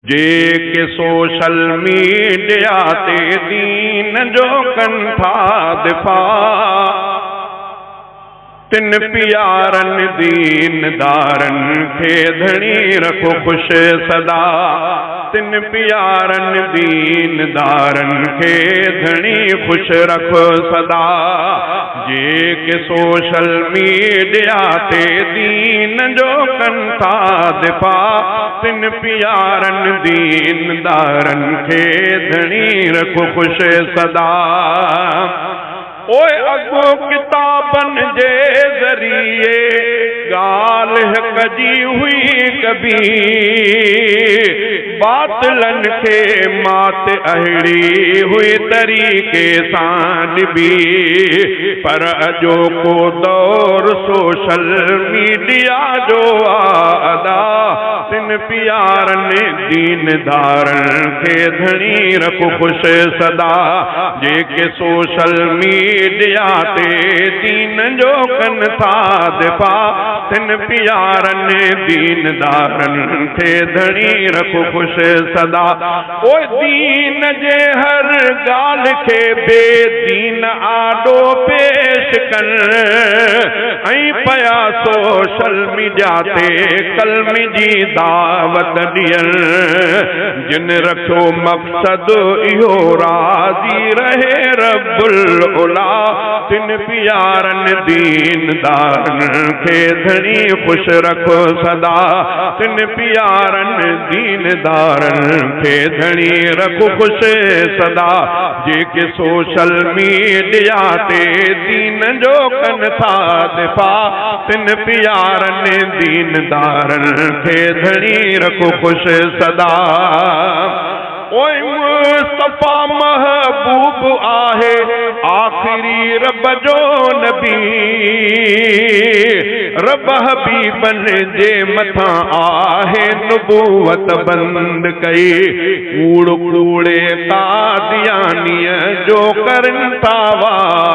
जेके social media ते दीन जो कन था दिफा, तिन प्यारन दीनदारन खे धणी रखो खुश सदा। तिन प्यारन दीनदारन खे धणी खुश रखो सदा। जेके सोशल मीडिया ते दीन जो कन था दिफा, तिन प्यारन दीनदारन खे धणी रखो खुश सदा। ओए अगो किताबन जे ज़रिए ॻाल्हि कजी हुई कभी, बातिलन खे मात अहिड़ी हुई तरीक़े सां निभी। पर अॼोको दौर सोशल मीडिया जो आदा, तिन प्यारन दीनदारन खे धणी रखो खुश सदा। जेके सोशल मीडिया ते दीन जो कन था दिफा, तिन प्यारन दीनदारन खे धणी रखो खुश सदा। ओ दीन जे हर ॻाल्हि खे बेदीन आॾो पेश कन, ऐं पया सोशल मीडिया ते कलम जी दावत ॾियन। जिन रखो मक़सद इहो राज़ी रहे रब्बुल उला, तिन प्यारन दीनदारन खे धणी खुश रखो सदा। तिन प्यारन दीनदारन खे धणी रखो खुश सदा। जेके सोशल मीडिया ते दीन जो कन था दिफा, तिन प्यारन दीनदारन खे धणी रखो खुश सदा। ओए मुस्तफा महबूब आहे आखिरी रब जो नबी, रब हबीबन जे मथां आहे नुबूवत बंद कई। कूड़ कूड़े कादियानीअ जो करन था वार